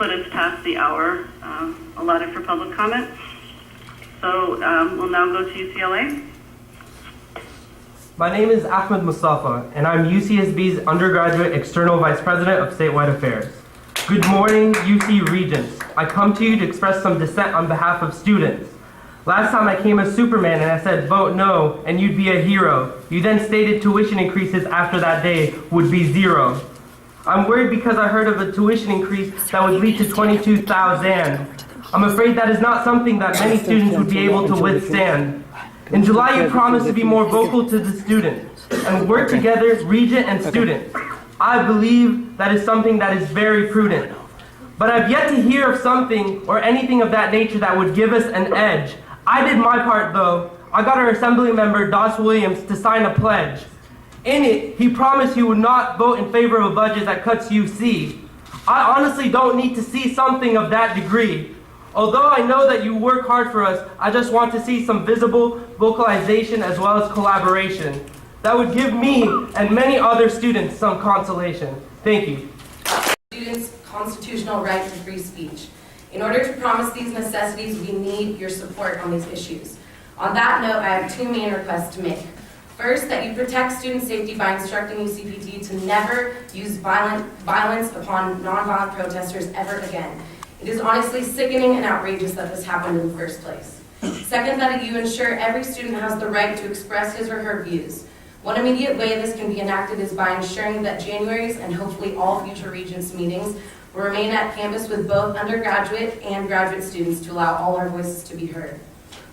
put us past the hour allotted for public comment. So we'll now go to UCLA. My name is Ahmad Mustafa, and I'm UCSB's undergraduate external vice president of statewide affairs. Good morning, UC Regents. I come to you to express some dissent on behalf of students. Last time I came as Superman and I said vote no and you'd be a hero. You then stated tuition increases after that day would be 0. I'm worried because I heard of a tuition increase that would lead to 22,000. I'm afraid that is not something that many students would be able to withstand. In July, you promised to be more vocal to the students and work together, regent and student. I believe that is something that is very prudent. But I've yet to hear of something or anything of that nature that would give us an edge. I did my part though. I got our assembly member, Doss Williams, to sign a pledge. In it, he promised he would not vote in favor of a budget that cuts UC. I honestly don't need to see something of that degree. Although I know that you work hard for us, I just want to see some visible vocalization as well as collaboration. That would give me and many other students some consolation. Thank you. Students' constitutional right to free speech. In order to promise these necessities, we need your support on these issues. On that note, I have 2 main requests to make. First, that you protect student safety by instructing UCPD to never use violence upon nonviolent protesters ever again. It is honestly sickening and outrageous that this happened in the first place. Second, that you ensure every student has the right to express his or her views. One immediate way this can be enacted is by ensuring that January's and hopefully all future Regents meetings will remain at campus with both undergraduate and graduate students to allow all our voices to be heard.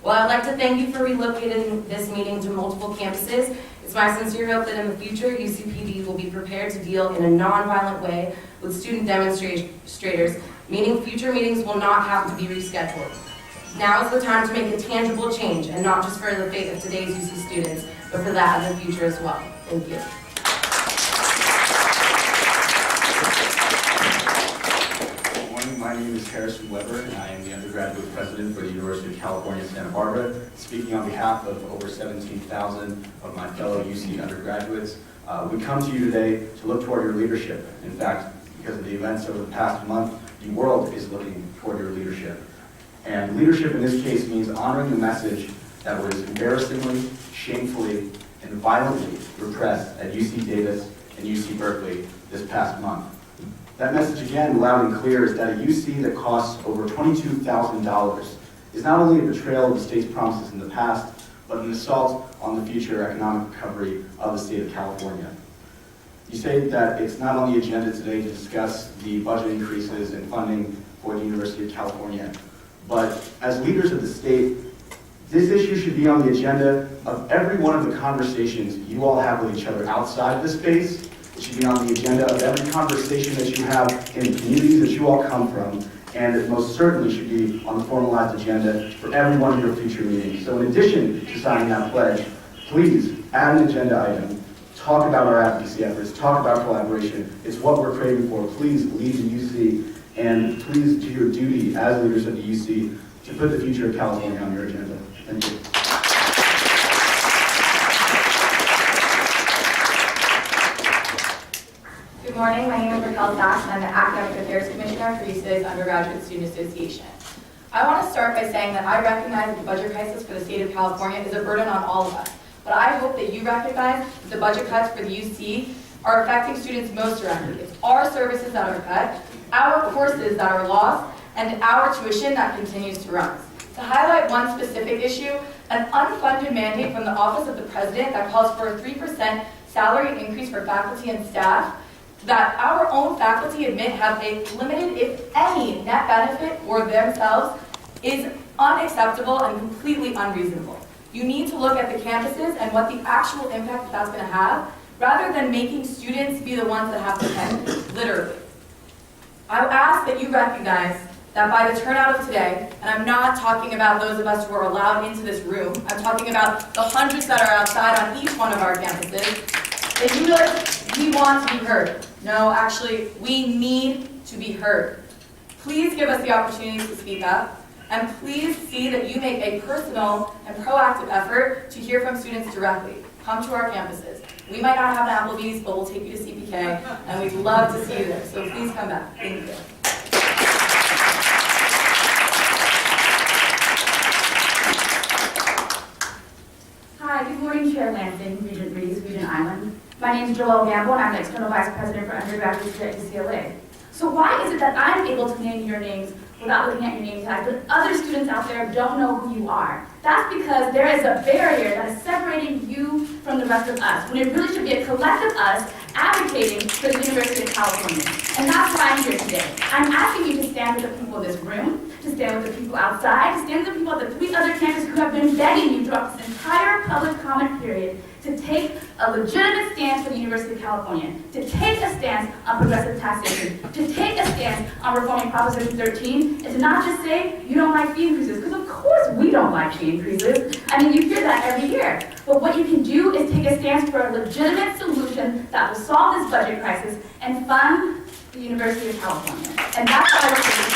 Well, I'd like to thank you for relocating this meeting to multiple campuses. It's my sincere hope that in the future, UCPD will be prepared to deal in a non-violent way with student demonstrators, meaning future meetings will not have to be rescheduled. Now is the time to make a tangible change, and not just for the fate of today's UC students, but for that of the future as well. Thank you. My name is Harrison Weber, and I am the undergraduate president for the University of California, Santa Barbara, speaking on behalf of over 17,000 of my fellow UC undergraduates. We come to you today to look toward your leadership. In fact, because of the events over the past month, the world is looking toward your leadership. And leadership in this case means honoring the message that was embarrassingly, shamefully, and violently repressed at UC Davis and UC Berkeley this past month. That message, again, loud and clear, is that a UC that costs over $22,000 is not only a betrayal of the state's promises in the past, but an assault on the future economic recovery of the state of California. You say that it's not on the agenda today to discuss the budget increases and funding for the University of California, but as leaders of the state, this issue should be on the agenda of every one of the conversations you all have with each other outside of this space. It should be on the agenda of every conversation that you have in the communities that you all come from, and it most certainly should be on the formalized agenda for every one of your future meetings. So in addition to signing that pledge, please add an agenda item, talk about our advocacy efforts, talk about collaboration. It's what we're craving for. Please lead the UC, and please do your duty as leaders of the UC to put the future of California on your agenda. Thank you. Good morning, my name is Raquel Sass, and I'm the Academic Affairs Commissioner for UCLA's Undergraduate Student Association. I want to start by saying that I recognize that the budget crisis for the state of California is a burden on all of us, but I hope that you recognize that the budget cuts for the UC are affecting students most directly. It's our services that are cut, our courses that are lost, and our tuition that continues to rise. To highlight one specific issue, an unfunded mandate from the Office of the President that calls for a 3% salary increase for faculty and staff that our own faculty admit have a limited, if any, net benefit for themselves is unacceptable and completely unreasonable. You need to look at the campuses and what the actual impact that's going to have, rather than making students be the ones that have to pay, literally. I ask that you recognize that by the turnout of today, and I'm not talking about those of us who are allowed into this room, I'm talking about the hundreds that are outside on each one of our campuses, that you realize we want to be heard. No, actually, we need to be heard. Please give us the opportunity to speak up, and please see that you make a personal and proactive effort to hear from students directly. Come to our campuses. We might not have an Applebee's, but we'll take you to CPK, and we'd love to see you there, so please come back. Thank you. My name is Joelle Gamble, and I'm the External Vice President for undergraduates here at UCLA. So why is it that I'm able to name your names without looking at your name tag, but other students out there don't know who you are? That's because there is a barrier that is separating you from the rest of us, when it really should be a collective us advocating for the University of California. And that's why I'm here today. I'm asking you to stand with the people in this room, to stand with the people outside, to stand with the people at the 3 other campuses who have been begging you throughout this entire public comment period to take a legitimate stance for the University of California, to take a stance on progressive taxation, to take a stance on reforming Proposition 13, and to not just say you don't like fee increases, because of course we don't like fee increases. I mean, you hear that every year. But what you can do is take a stance for a legitimate solution that will solve this budget crisis and fund the University of California. And that's why we're here.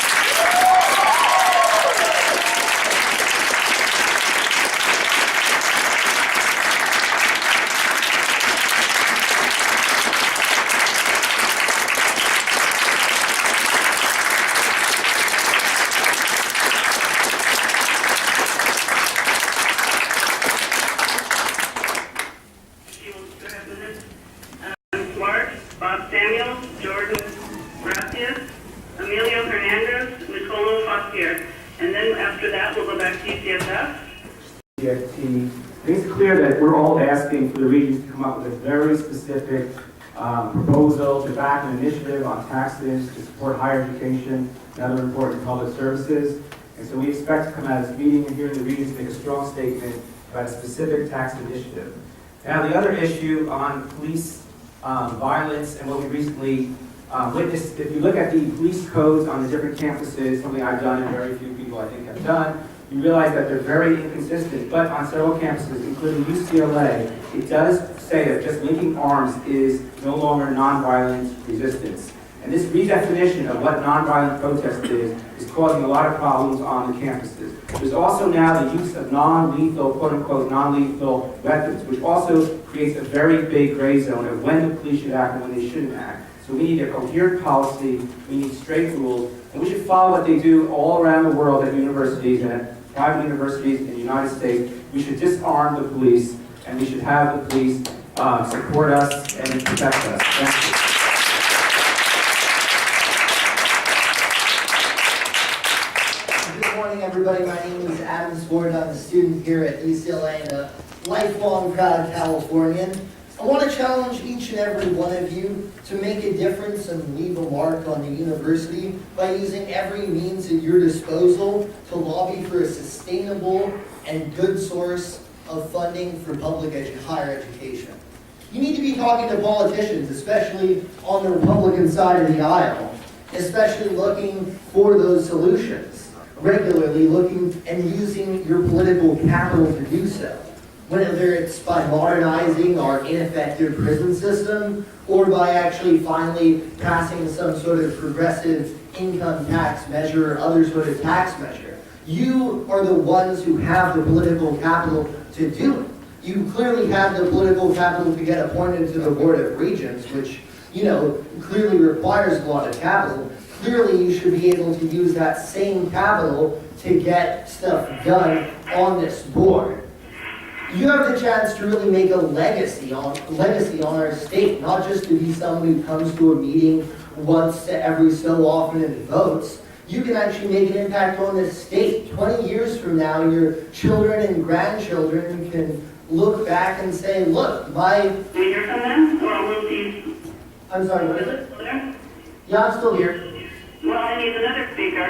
And then after that, we'll go back to UCSF. It's clear that we're all asking for the Regents to come up with a very specific proposal to back an initiative on taxes to support higher education and other important public services. And so we expect to come out of this meeting and hearing the Regents make a strong statement about a specific tax initiative. Now, the other issue on police violence and what we recently witnessed, if you look at the police codes on the different campuses, something I've done and very few people I think have done, you realize that they're very inconsistent. But on several campuses, including UCLA, it does say that just linking arms is no longer nonviolent resistance. And this redefinition of what nonviolent protest is causing a lot of problems on the campuses. There's also now the use of non-lethal, quote-unquote, non-lethal weapons, which also creates a very big gray zone of when the police should act and when they shouldn't act. So we need a coherent policy, we need straight rules, and we should follow what they do all around the world at universities and at private universities in the United States. We should disarm the police, and we should have the police support us and protect us. Thank you. Good morning, everybody. My name is Sworden. I'm a student here at UCLA and a lifelong proud Californian. I want to challenge each and every one of you to make a difference and leave a mark on the university by using every means at your disposal to lobby for a sustainable and good source of funding for higher education. You need to be talking to politicians, especially on the Republican side of the aisle, especially looking for those solutions, regularly looking and using your political capital to do so. Whether it's by modernizing our ineffective prison system or by actually finally passing some sort of progressive income tax measure or other sort of tax measure. You are the ones who have the political capital to do it. You clearly have the political capital to get appointed to the Board of Regents, which, clearly requires a lot of capital. Clearly you should be able to use that same capital to get stuff done on this board. You have the chance to really make a legacy on our state, not just to be someone who comes to a meeting once every so often and votes. You can actually make an impact on this state. 20 years from now, your children and grandchildren can look back and say, look, Can we hear from them? Or will see? I'm sorry, what is it? Still there? Yeah, I'm still here. Well, I need another speaker.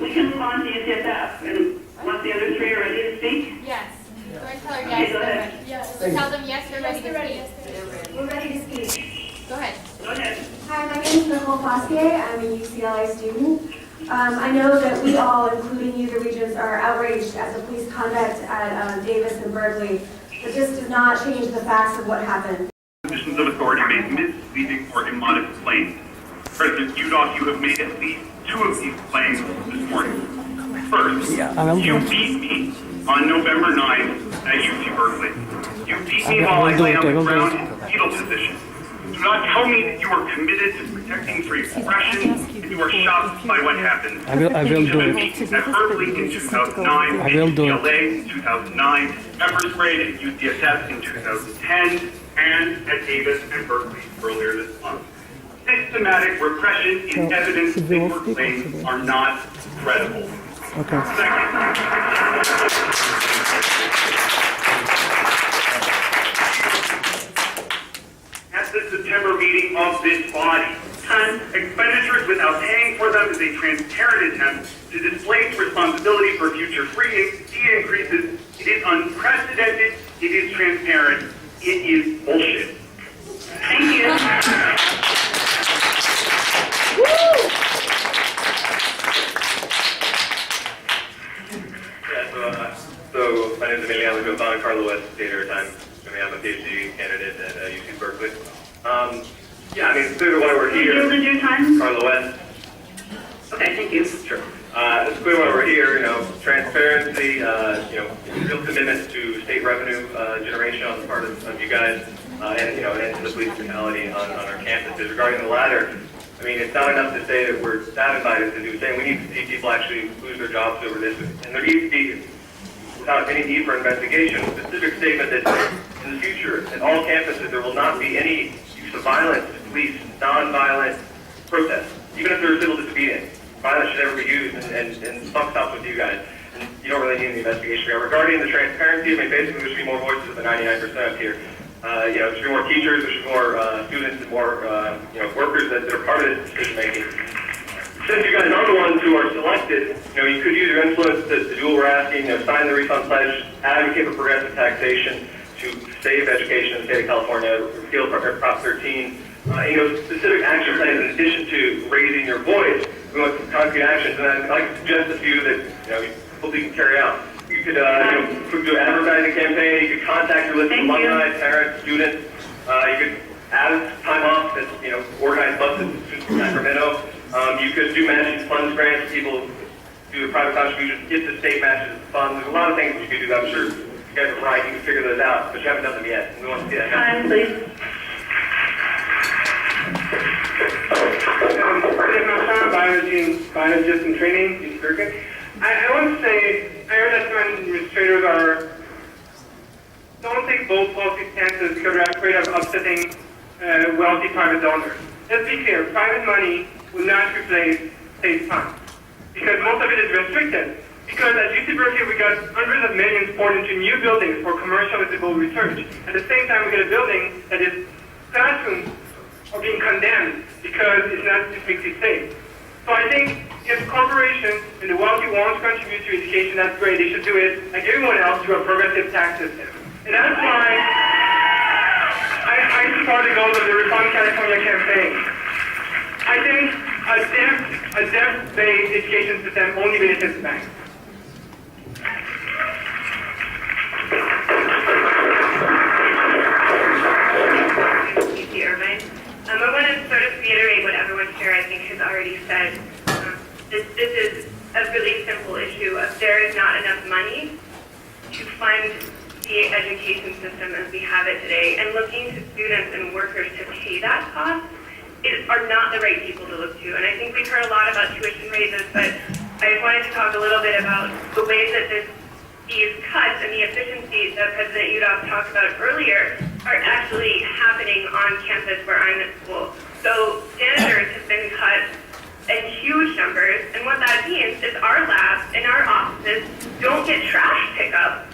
We can move on to UCSF. And once the other three are ready to speak? Yes. Go ahead and tell her Okay, yes, go they're ahead. ready. Yes. Thank you. Tell them yes, they're ready to speak. We're ready to speak. Go ahead. Go ahead. Hi, my name is Nicole Botheas. I'm a UCLA student. I know that we all, including you, the Regents, are outraged at the police conduct at Davis and Berkeley, but this does not change the facts of what happened. Positions of authority made misleading or immodest claims. President Udall, you have made at least 2 of these claims this morning. First, you beat me on November 9th at UC Berkeley. You beat me while I lay on the ground in fetal position. Do not tell me that you are committed to protecting free expression and you are shocked by what happened. I will do it. At Berkeley in 2009, I will do it. UCLA in 2009, pepper sprayed at UCSF in 2010. and at Davis and Berkeley earlier this month. Systematic repression in evidence-based claims are not credible. Second, at the September meeting of this body, expenditures without paying for them is a transparent attempt to displace responsibility for future fee increases. It is unprecedented, it is transparent, it is bullshit. Thank you. So my name is Emiliano Gilbon, Carlo West, State Airtime. I'm a PhD candidate at UC Berkeley. Yeah, I mean, it's clear why we're here. Can you use your time? Carlo West. Okay, thank you. Sure. It's clear why we're here. Transparency. Real commitment to state revenue generation on the part of you guys, and an end to the police brutality on our campuses. Regarding the latter, I mean, it's not enough to say that we're satisfied to do saying we need to see people actually lose their jobs over this, and there needs to be, without any need for investigation, a specific statement that in the future, at all campuses, there will not be any use of violence to police non-violent protests, even if they're civil disobedience. Violence should never be used, and some stops with you guys. And you don't really need any investigation. Regarding the transparency, I mean, basically there should be more voices of the 99% here. There should be more teachers, there should be more students, and more workers that are part of this decision making. Since you guys are the ones who are selected, you could use your influence to do what we're asking, sign the refund pledge, advocate for progressive taxation to save education in the state of California, repeal Prop 13, specific action plans in addition to raising your voice. We want some concrete actions, and I'd like to suggest a few that you hopefully can carry out. You could do an advertising campaign. You could contact your list of alumni, parents, students. You could add time off at organized buses to Sacramento. You could do matching funds grants. People do a private contribution, get the state matches funds. There's a lot of things you could do. I'm sure you guys are right. You can figure those out, but you haven't done them yet. We want to see that happen. Time, please. Biologist in training in Berkeley. I want to say, I heard that some administrators don't take bold policy stances because they're afraid of upsetting wealthy private donors. Let's be clear, private money will not replace state funds because most of it is restricted. Because at UC Berkeley we got hundreds of millions poured into new buildings for commercializable research. At the same time we get a building that is classrooms are being condemned because it's not strictly safe. So I think if corporations and the wealthy want to contribute to education, that's great. They should do it like everyone else through a progressive tax system. And that's why I support the goals of the Reform California campaign. I think a debt-based education system only benefits banks. I want to sort of reiterate what everyone here I think has already said. This is a really simple issue of there is not enough money to fund the education system as we have it today, and looking to students and workers to pay that cost are not the right people to look to. And I think we've heard a lot about tuition raises, but I just wanted to talk a little bit about the ways that these cuts and the efficiencies that President Udall talked about earlier are actually happening on campus where I'm at school. So janitors have been cut in huge numbers, and what that means is our labs and our offices don't get trash pickup.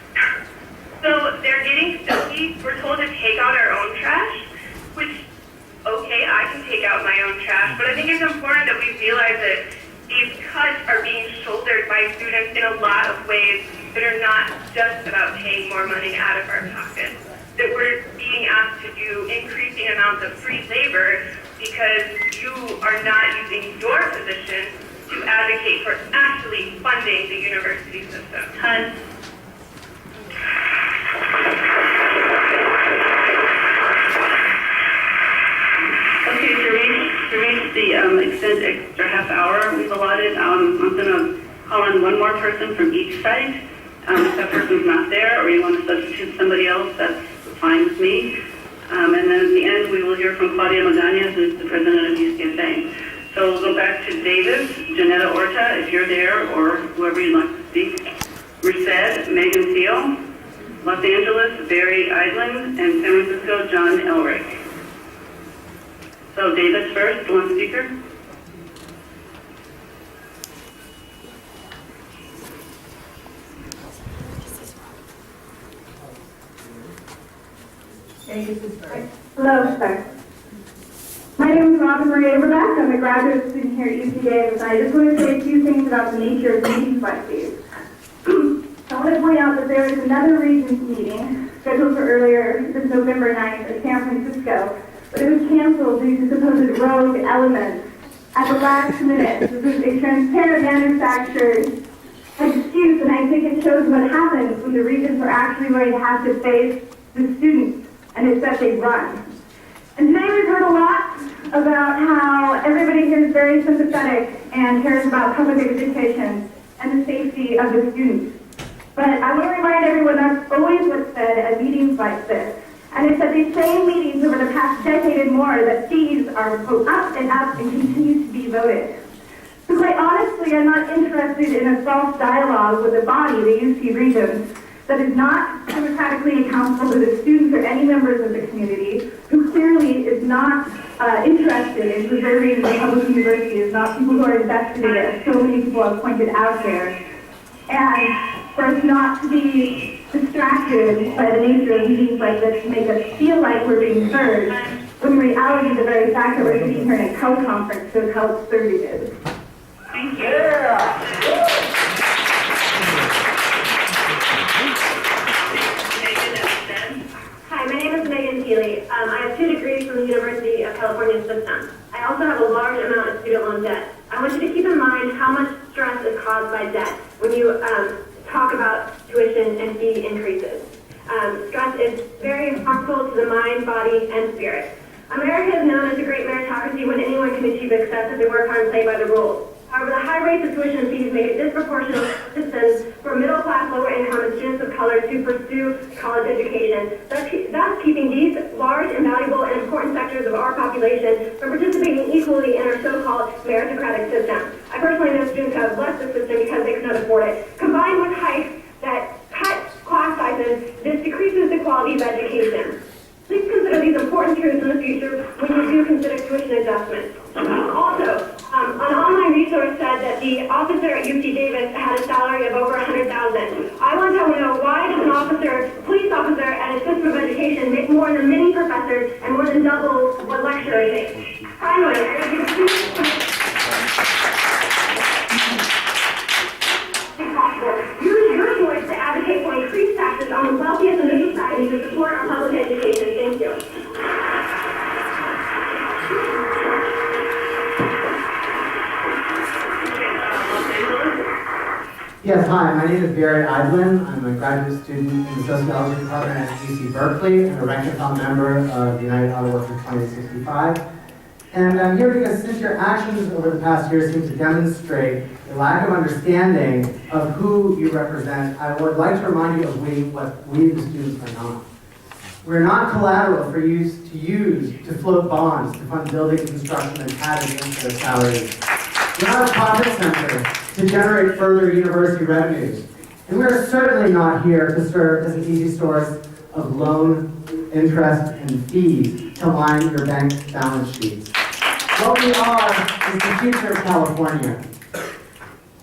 So they're getting filthy. We're told to take out our own trash, which, okay, I can take out my own trash, but I think it's important that we realize that these cuts are being shouldered by students in a lot of ways that are not just about paying more money out of our pockets. That we're being asked to do increasing amounts of free labor because you are not using your position to advocate for actually funding the university system. Okay, to reach the extra half hour we've allotted, I'm going to call on one more person from each side. If that person's not there, or you want to substitute somebody else, that's fine with me. And then at the end, we will hear from Claudia Magana, who's the president of UCSA. So we'll go back to Davis, Janetta Orta, if you're there, or whoever you'd like to speak. Merced, Megan Thiel, Los Angeles, Barry Eidlin, and San Francisco, John Elric. So Davis first, one speaker. Hello, sir. My name is Robin Marie Averbeck. I'm a graduate student here at UC Davis. I just want to say a few things about the nature of meetings like these. I want to point out that there is another Regents meeting scheduled for earlier this November 9th in San Francisco, but it was canceled due to supposed rogue elements at the last minute. This is a transparent manufactured excuse, and I think it shows what happens when the Regents are actually going to have to face the students and it's that they run. And today we've heard a lot about how everybody here is very sympathetic and cares about public education and the safety of the students. But I want to remind everyone that's always what's said at meetings like this. And it's at these same meetings over the past decade and more that fees are up and up and continue to be voted. So quite honestly, I'm not interested in a false dialogue with a body, the UC Regents, that is not democratically accountable to the students or any members of the community, who clearly is not interested in preserving the public university, is not people who are invested in it, as so many people have pointed out there. And for us not to be distracted by the nature of meetings like this to make us feel like we're being heard, when in reality the very fact that we're sitting here in a teleconference shows how absurd it is. Thank you. Hi, my name is Megan Healy. I have 2 degrees from the University of California System. I also have a large amount of student loan debt. I want you to keep in mind how much stress is caused by debt when you talk about tuition and fee increases. Stress is very harmful to the mind, body, and spirit. America is known as a great meritocracy when anyone can achieve success if they work hard and play by the rules. However, the high rates of tuition fees make it disproportional assistance for middle-class, lower-income, and students of color to pursue college education, thus keeping these large and valuable and important sectors of our population from participating equally in our so-called meritocratic system. I personally know students who have left the system because they could not afford it. Combined with hikes that cut class sizes, this decreases the quality of education. Please consider these important truths in the future when you do consider tuition adjustments. Also, an online resource said that the officer at UC Davis had a salary of over $100,000. I want to know, why does an police officer at a system of education make more than many professors and more than double what lecturers make? Finally, I urge you to use your voice to advocate for increased taxes on the wealthiest in the society to support our public education. Thank you. Yes, hi, my name is Barry Eidlin. I'm a graduate student in the Sociology Department at UC Berkeley and a rank-and-file member of the United Auto Workers 2065. And I'm here because since your actions over the past year seem to demonstrate a lack of understanding of who you represent, I would like to remind you of what we, the students, are not. We're not collateral for you to use to float bonds to fund building construction and pad against their salaries. We're not a profit center to generate further university revenues. And we're certainly not here to serve as an easy source of loan, interest, and fees to line your bank balance sheets. What we are is the future of California.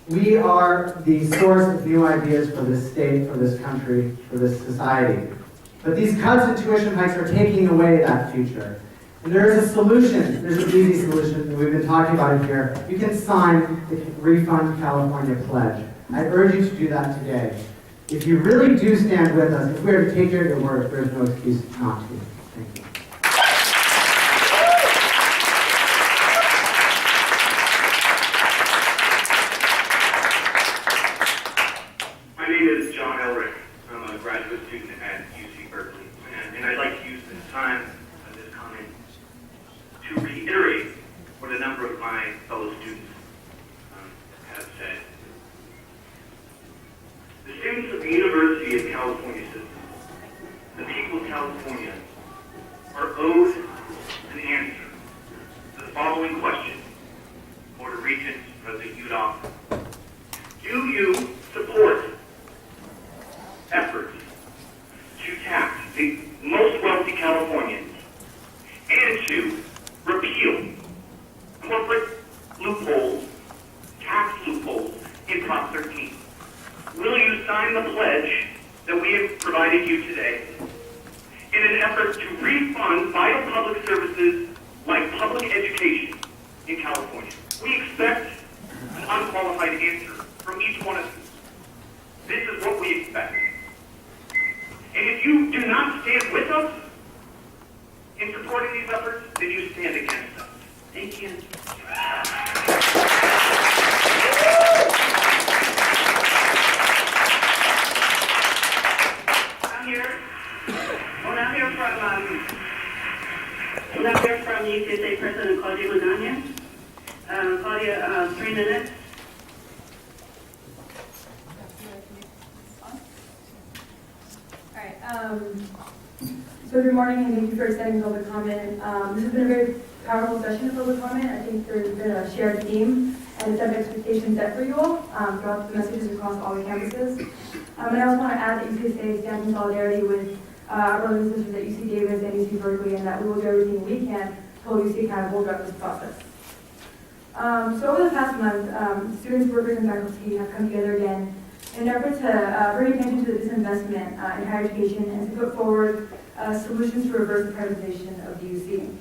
We are the source of new ideas for this state, for this country, for this society. But these cuts and tuition hikes are taking away that future. And there is a solution. There's an easy solution, and we've been talking about it here. You can sign the Refund California Pledge. I urge you to do that today. If you really do stand with us, if we are to take you at your word, there's no excuse not to. Thank you. My name is John Elric. I'm a graduate student at UC Berkeley. And I'd like to use this time, this comment, to reiterate what a number of my fellow students have said. The students of the University of California system, the people of California, are owed an answer to the following question. Board of Regents, President Udall, do you support efforts sign the pledge that we have provided you today in an effort to refund vital public services like public education in California. We expect an unqualified answer from each one of you. This is what we expect. And if you do not stand with us in supporting these efforts, then you stand against us. Thank you. We'll now hear from UCSA President Claudia Magana. Claudia, 3 minutes. All right. So good morning, and thank you for extending public comment. This has been a very powerful session of public comment. I think there's been a shared theme and a set of expectations set for you all throughout the messages across all the campuses. And I also want to add that UCSA stands in solidarity with our brothers and sisters at UC Davis and UC Berkeley, and that we will do everything we can to hold UC accountable throughout this process. So over the past month, students, workers, and faculty have come together again in an effort to bring attention to the disinvestment in higher education and to put forward solutions to reverse the privatization of the UC.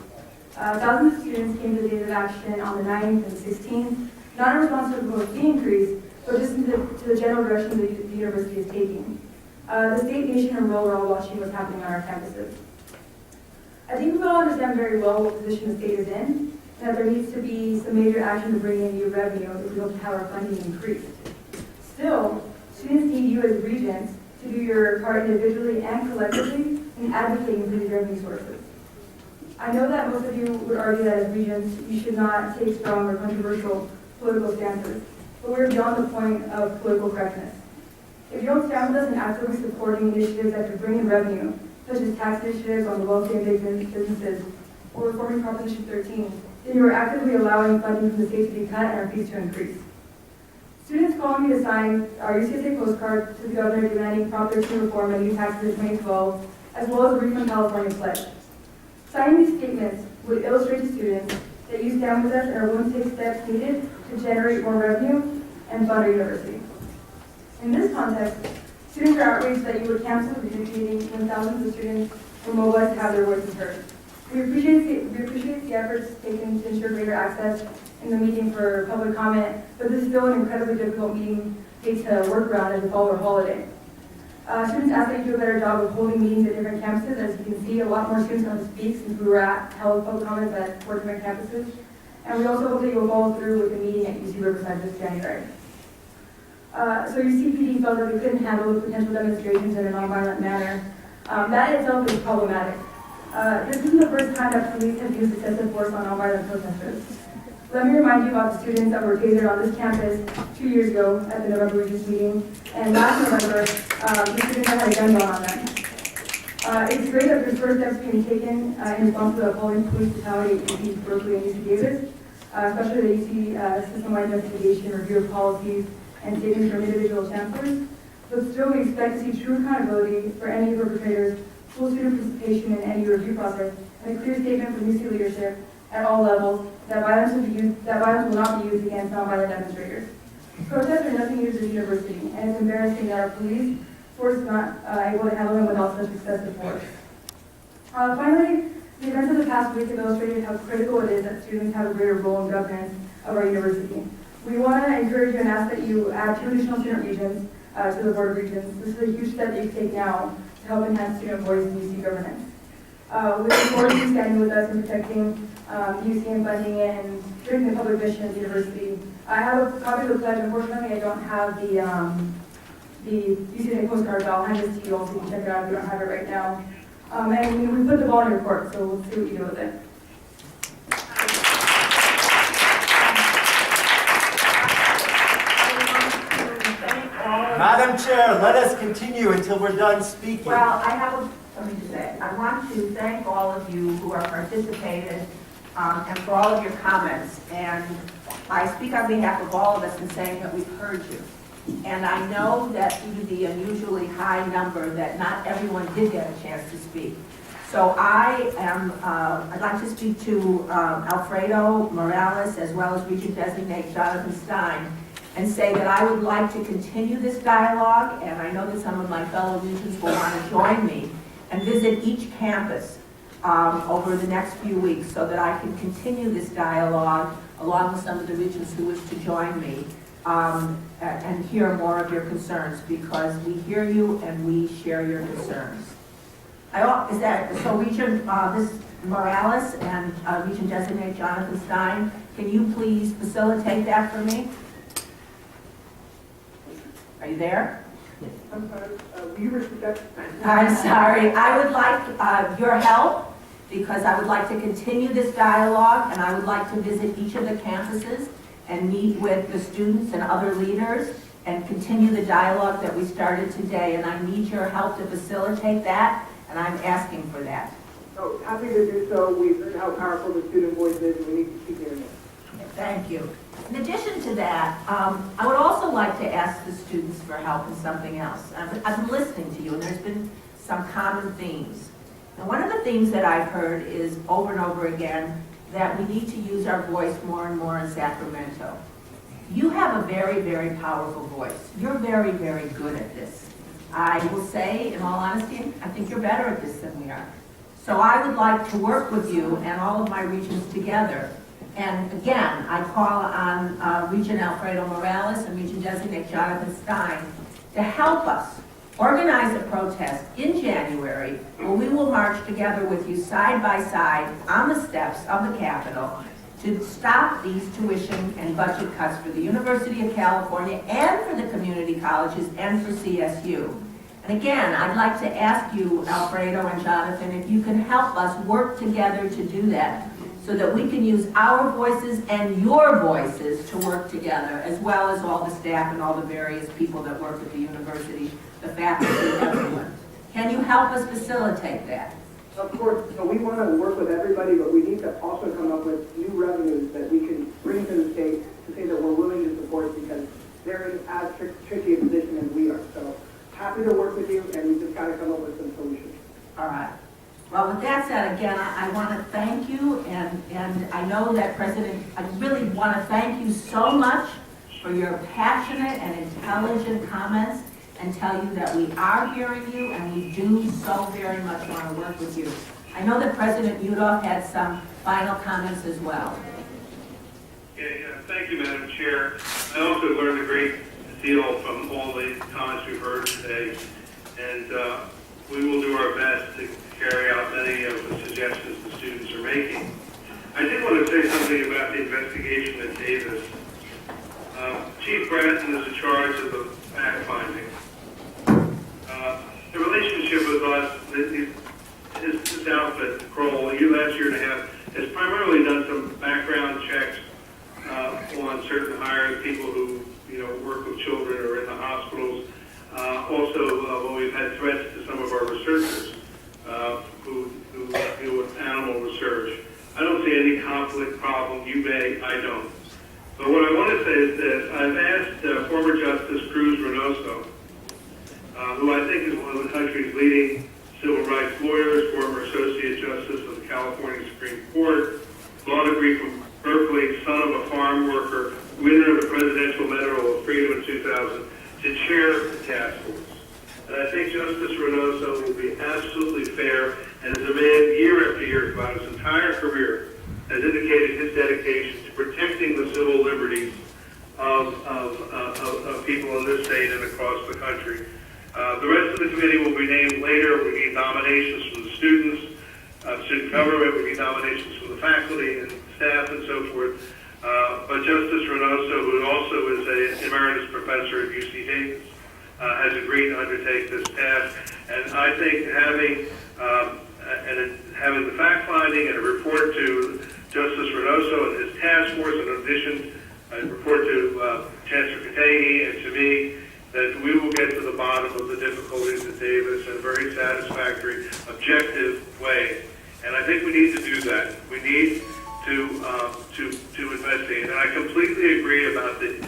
Thousands of students came to the days of action on the 9th and 16th, not in response to a proposed fee increase, but just to the general direction that the university is taking. The state, nation, and world are all watching what's happening on our campuses. I think we all understand very well what position the state is in, and that there needs to be some major action to bring in new revenue if we hope to have our funding increased. Still, students need you as regents to do your part individually and collectively in advocating for these revenue sources. I know that most of you would argue that as regents, you should not take strong or controversial political stances, but we're beyond the point of political correctness. If you don't stand with us in actively supporting initiatives that could bring in revenue, such as tax initiatives on the wealthy and big businesses, or reforming Proposition 13, then you are actively allowing funding from the state to be cut and our fees to increase. Students called me to sign our UCSA postcard to the governor demanding Prop 13 reform and new taxes in 2012, as well as the Refund California pledge. Signing these statements would illustrate to students that you stand with us and are willing to take steps needed to generate more revenue and fund our university. In this context, students are outraged that you would cancel the Regents meeting when thousands of students were mobilized to have their voices heard. We appreciate the efforts taken to ensure greater access in the meeting for public comment, but this is still an incredibly difficult meeting day to work around as a fall or holiday. Students ask that you do a better job of holding meetings at different campuses. As you can see, a lot more students want to speak since we were held public comments at 4 different campuses. And we also hope that you will follow through with the meeting at UC Riverside this January. So your CPD felt that we couldn't handle the potential demonstrations in a nonviolent manner. That in itself is problematic. This isn't the first time that police have used excessive force on nonviolent protesters. Let me remind you about the students that were tasered on this campus 2 years ago at the November Regents meeting, and last November, the students had a gun drawn on them. It's great that there's first steps being taken in response to the appalling police brutality at UC Berkeley and UC Davis, especially the UC system-wide investigation, review of policies, and statements from individual chancellors. But still, we expect to see true accountability for any perpetrators, full student participation in any review process, and a clear statement from UC leadership at all levels that violence will not be used against nonviolent demonstrators. Protests are nothing new to the university, and it's embarrassing that our police force is not able to handle them without such excessive force. Finally, the events of the past week have illustrated how critical it is that students have a greater role in governance of our university. We want to encourage you and ask that you add 2 additional student regents to the Board of Regents. This is a huge step that you take now to help enhance student voice in UC governance. We look forward to you standing with us and protecting UC and funding it and strengthening the public mission of the university. I have a copy of the pledge. Unfortunately, I don't have the UCSA postcard, but I'll hand this to you all so you can check it out if you don't have it right now. And we put the ball in your court, so we'll see what you do with it. Madam Chair, let us continue until we're done speaking. Well, I have something to say. I want to thank all of you who have participated and for all of your comments. And I speak on behalf of all of us in saying that we've heard you. And I know that due to the unusually high number that not everyone did get a chance to speak. So I'd like to speak to Alfredo Morales as well as Regent Designate Jonathan Stein and say that I would like to continue this dialogue, and I know that some of my fellow regents will want to join me, and visit each campus over the next few weeks so that I can continue this dialogue along with some of the regents who wish to join me and hear more of your concerns, because we hear you and we share your concerns. So Regent Ms. Morales and Regent Designate Jonathan Stein, can you please facilitate that for me? Are you there? I'm sorry, will you repeat that? I'm sorry. I would like your help, because I would like to continue this dialogue, and I would like to visit each of the campuses and meet with the students and other leaders and continue the dialogue that we started today. And I need your help to facilitate that, and I'm asking for that. Oh, happy to do so. We've heard how powerful the student voice is, and we need to keep hearing it. Thank you. In addition to that, I would also like to ask the students for help in something else. I've been listening to you, and there's been some common themes. And one of the themes that I've heard is over and over again that we need to use our voice more and more in Sacramento. You have a very, very powerful voice. You're very, very good at this. I will say, in all honesty, I think you're better at this than we are. So I would like to work with you and all of my regents together. And again, I call on Regent Alfredo Morales and Regent Designate Jonathan Stein to help us organize a protest in January where we will march together with you side by side on the steps of the Capitol to stop these tuition and budget cuts for the University of California and for the community colleges and for CSU. And again, I'd like to ask you, Alfredo and Jonathan, if you can help us work together to do that, so that we can use our voices and your voices to work together, as well as all the staff and all the various people that work at the university, the faculty, everyone. Can you help us facilitate that? Of course. So we want to work with everybody, but we need to also come up with new revenues that we can bring to the state to say that we're willing to support, because they're in as tricky a position as we are. So happy to work with you, and we just got to come up with some solutions. All right. Well, with that said, again, I want to thank you, and I know that I really want to thank you so much for your passionate and intelligent comments, and tell you that we are hearing you, and we do so very much want to work with you. I know that President Yudof had some final comments as well. Yeah, thank you, Madam Chair. I also learned a great deal from all the comments we've heard today, and we will do our best to carry out many of the suggestions the students are making. I did want to say something about the investigation at Davis. Chief Bratton is in charge of the fact-finding. The relationship with us, this outfit, Kroll, last year and a half, has primarily done some background checks on certain hired people who work with children or in the hospitals. Also, when we've had threats to some of our researchers who deal with animal research. I don't see any conflict problem. You may, I don't. But what I want to say is this. I've asked former Justice Cruz Reynoso, who I think is one of the country's leading civil rights lawyers, former Associate Justice of the California Supreme Court, law degree from Berkeley, son of a farm worker, winner of the Presidential Medal of Freedom in 2000, to chair the task force. And I think Justice Reynoso will be absolutely fair, and as a man year after year throughout his entire career has indicated his dedication to protecting the civil liberties of people in this state and across the country. The rest of the committee will be named later. We need nominations from the students, student government. We need nominations from the faculty and staff and so forth. But Justice Reynoso, who also is an emeritus professor at UC Regents, has agreed to undertake this task. And I think having the fact-finding and a report to Justice Reynoso and his task force, in addition, a report to Chancellor Katehi and to me, that we will get to the bottom of the difficulties at Davis in a very satisfactory, objective way. And I think we need to do that. We need to investigate. And I completely agree about the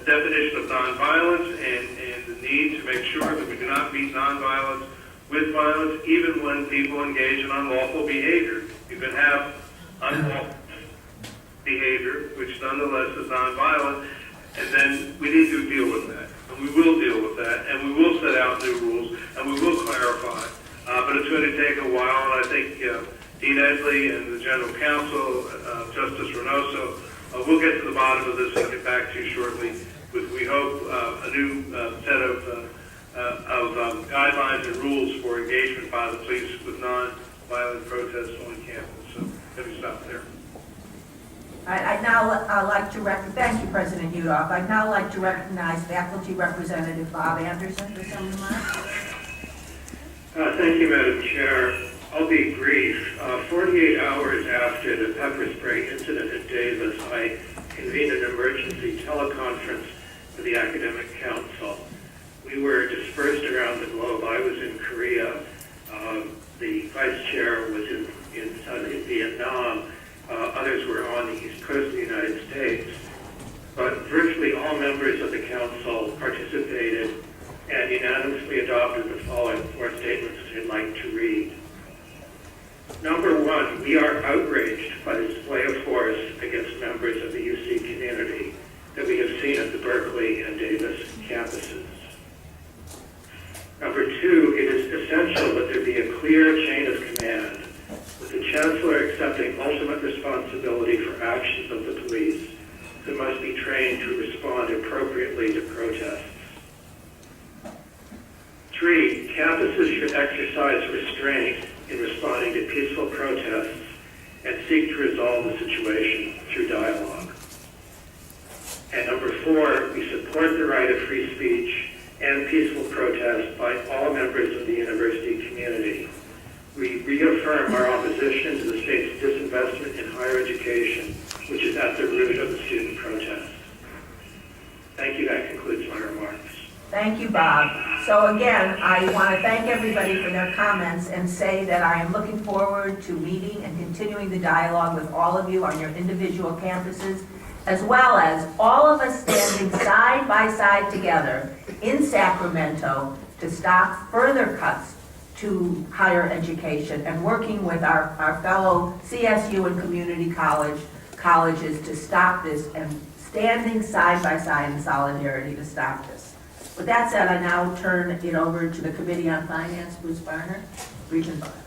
definition of nonviolence and the need to make sure that we do not meet nonviolence with violence, even when people engage in unlawful behavior. You can have unlawful behavior, which nonetheless is nonviolent, And then we need to deal with that. And we will deal with that. And we will set out new rules. And we will clarify. But it's going to take a while. And I think Dean Edley and the General Counsel, Justice Reynoso, we'll get to the bottom of this and get back to you shortly with, we hope, a new set of guidelines and rules for engagement by the police with non-violent protests on campus. So let me stop there. I'd now like to thank you, President Udoff. I'd now like to recognize Faculty Representative Bob Anderson for some remarks. Thank you, Madam Chair. I'll be brief. 48 hours after the pepper spray incident at Davis, I convened an emergency teleconference with the Academic Council. We were dispersed around the globe. I was in Korea. The Vice Chair was in Vietnam. Others were on the East Coast of the United States. But virtually all members of the Council participated and unanimously adopted the following four statements that I'd like to read. Number one, we are outraged by the display of force against members of the UC community that we have seen at the Berkeley and Davis campuses. Number two, it is essential that there be a clear chain of command, with the Chancellor accepting ultimate responsibility for actions of the police who must be trained to respond appropriately to protests. Three, campuses should exercise restraint in responding to peaceful protests and seek to resolve the situation through dialogue. And number four, we support the right of free speech and peaceful protest by all members of the university community. We reaffirm our opposition to the state's disinvestment in higher education, which is at the root of the student protest. Thank you. That concludes my remarks. Thank you, Bob. So again, I want to thank everybody for their comments and say that I am looking forward to meeting and continuing the dialogue with all of you on your individual campuses, as well as all of us standing side by side together in Sacramento to stop further cuts to higher education and working with our fellow CSU and community colleges to stop this and standing side by side in solidarity to stop this. With that said, I now turn it over to the Committee on Finance. Bruce Barner, Regent Barner.